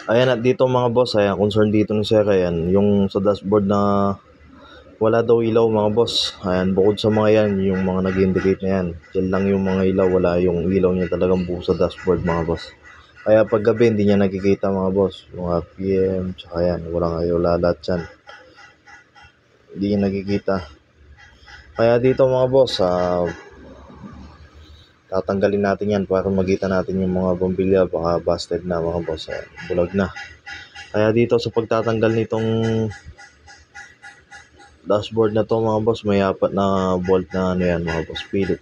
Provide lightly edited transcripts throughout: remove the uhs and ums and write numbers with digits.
Ayan at dito mga boss, ayan, concern dito ni Sir, ayan, yung sa dashboard na wala daw ilaw mga boss. Ayan, bukod sa mga yan, yung mga nag-indicate na yan. Yan lang yung mga ilaw, wala yung ilaw niya talagang buo sa dashboard mga boss. Kaya pag gabi hindi niya nakikita mga boss. Yung RPM, tsaka yan, walang ayaw lalat yan. Hindi niya nakikita. Kaya dito mga boss, tatanggalin natin yan para magkita natin yung mga bombilya, baka busted na mga boss. Ayan, bulag na. Kaya dito sa pagtatanggal nitong dashboard na to mga boss, may 4 na bolt na ano yan mga boss, Philip.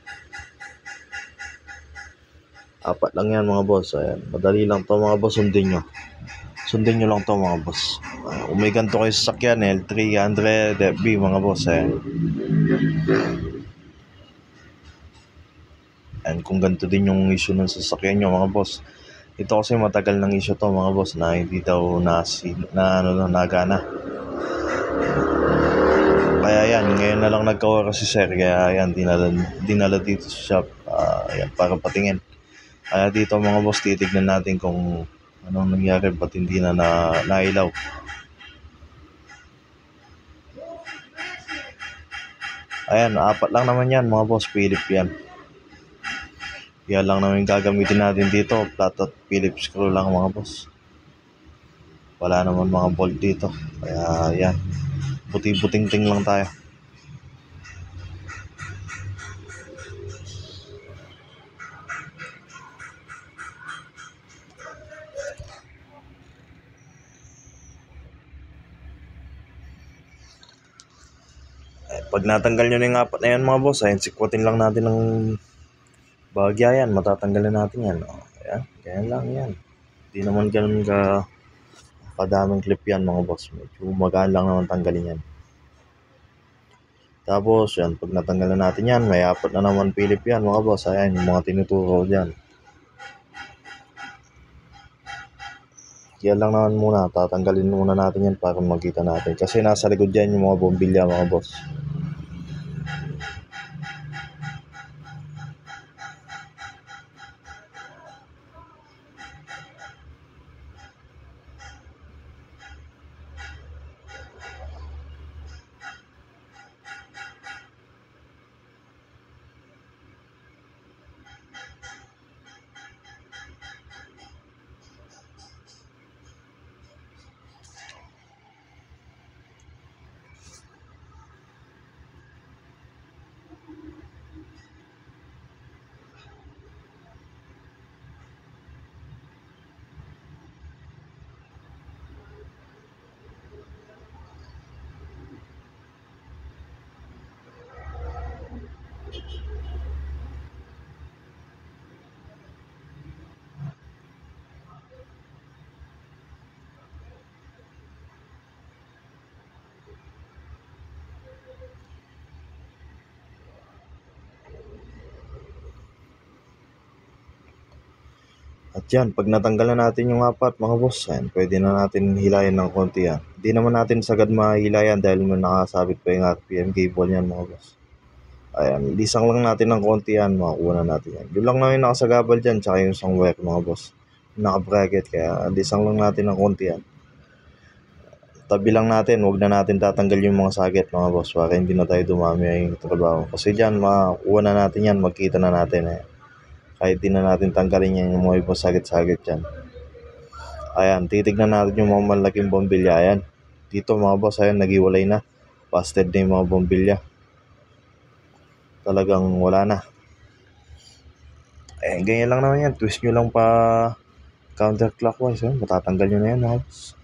4 lang yan mga boss. Ayan, madali lang to mga boss, sundin nyo lang to mga boss. Kung may ganito kayo sa sakyan, L300 FB mga boss. Ayan, kung ganito din yung issue ng sasakyan nyo mga boss. Ito kasi matagal ng issue to mga boss, na hindi daw nagana. Kaya yan, ngayon na lang nagka-oras si Sir, kaya yan, dinala dito sa shop, yan, para patingin. Kaya dito mga boss, titignan natin kung anong nangyari, ba't hindi na nailaw. Ayan, 4 lang naman yan mga boss, Philip yan. Yan lang naman gagamitin natin dito, flat at Philip screw lang mga boss. Wala naman mga bolt dito, kaya yan, buti-buting-ting lang tayo. Pag natanggal nyo na yung 4 na yan mga boss, ayan, sikwatin lang natin ng bahagya yan, matatanggal na natin yan. Ayan, ganyan lang yan. Hindi naman ganun kadaming clip yan mga boss. Medyo magaan lang naman tanggalin yan. Tapos yan, pag natanggal na natin yan, may 4 na naman Philip yan mga boss. Ayan, yung mga tinuturo dyan. Yan lang naman muna, tatanggalin muna natin yan para makita natin. Kasi nasa likod yan yung mga bombilya mga boss. At yan, pag natanggal na natin yung 4 mga boss, yan, pwede na natin hilayan ng konti yan. Hindi naman natin sagad mahilayan dahil may nakasabit pa yung RPM cable yan mga boss. Ayan, lisang lang natin ng konti yan, makukuha na natin yan. Yun lang na yung nakasagabal dyan, tsaka yung isang wire mga boss. Naka-bracket, kaya lisang lang natin ng konti yan. Tabi lang natin, huwag na natin tatanggal yung mga socket mga boss, para hindi na tayo dumami yung trabaho. Kasi dyan, makukuha na natin yan, magkita na natin kahit di na natin tanggalin yan yung mga ibang sagit-sagit dyan. Ayan, titignan natin yung mga malaking bombilya. Ayan, dito mga boss, ayan, nagiwalay na. Busted na yung mga bombilya. Talagang wala na. Ayan, ganyan lang naman yan. Twist nyo lang pa counterclockwise. Ayan, matatanggal nyo na yan mga boss.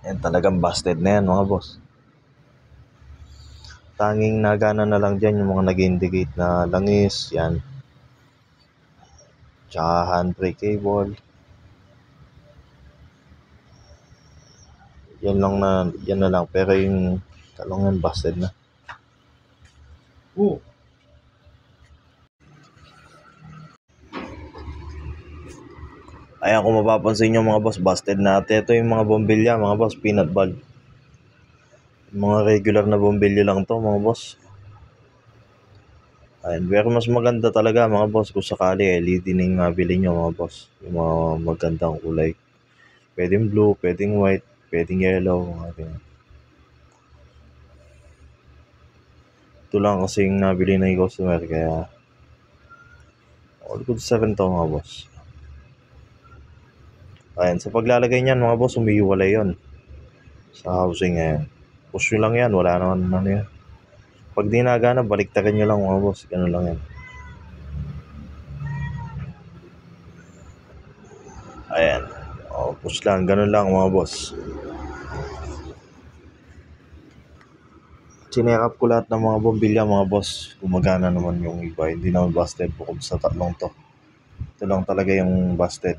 Ayan, talagang busted na yan mga boss. Tanging nagana na lang dyan yung mga nag-indicate na langis, yan. Tsaka handbrake cable. Yan na lang. Pero yung talong yan, busted na. Ayan, kung mapapansin nyo mga boss, busted na. At ito yung mga bombilya, mga boss, peanut bulb. Mga regular na bombilya lang to mga boss. Ayan, pero mas maganda talaga mga boss kung sakali LED na yung mabili nyo mga boss. Yung mga magandang kulay. Pwedeng blue, pwedeng white, pwedeng yellow, mga ganyan. Ito lang kasi yung nabili na yung customer kaya all good sa rin to mga boss. Ayan, sa paglalagay niyan mga boss, umiiwalay yon sa housing ngayon. Push nyo lang yan, wala naman ano yan. Pag di nagana, baliktaran nyo lang mga boss, ganun lang yan. Ayan, push lang, ganun lang mga boss. Sinekap ko lahat ng mga bombilya mga boss, gumagana naman yung iba, hindi naman busted bukod sa tatlong to. Ito lang talaga yung busted.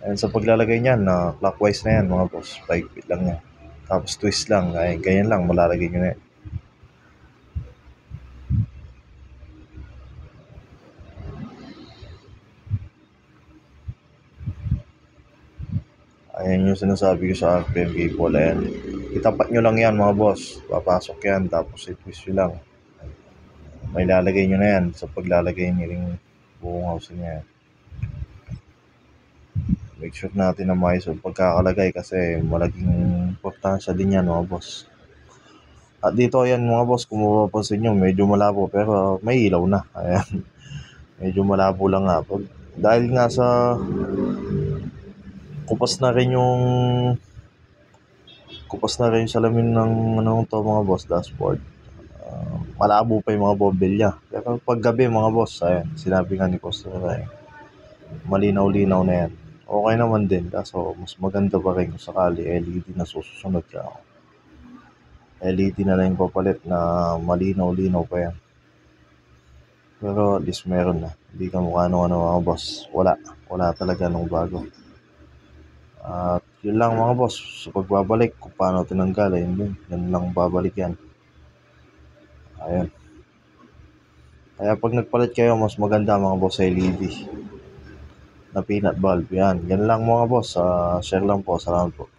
Ayan, sa paglalagay niyan, clockwise na yan mga boss, 5 feet lang yan. Tapos twist lang, ay ganyan lang, malalagay nyo na yan. Ayan yung sinasabi ko sa RPM cable, ayan. Itapat nyo lang yan mga boss, papasok yan, tapos i-twist nyo lang. May lalagay nyo na yan sa paglalagay nyo yung buong house niya. Make sure natin na maayos ang pagkakalagay kasi malaking importansya din yan mga boss. At dito ayan mga boss, kung mapapansin nyo, medyo malabo pero may ilaw na. Ayan, medyo malabo lang nga. Dahil nga sa kupas na rin yung salamin ng to mga boss, dashboard. Malabo pa yung mga bombilya. Pero pag gabi mga boss, ayan, sinabi nga ni customer ay malinaw-linaw na yan. Okay naman din, kaso mas maganda pa rin kung sakali LED na susunod ka. LED na lang yung papalit na malinaw-linaw pa yan. Pero at least meron na. Hindi ka mukha ano mga boss. Wala talaga nung bago. At yun lang mga boss. Sa pagbabalik, kung paano tinanggal, ayun din. Yan lang babalik yan. Ayan. Kaya pag nagpalit kayo, mas maganda mga boss sa LED na peanut bulb. Yan lang mga boss. Share lang po. Salamat po.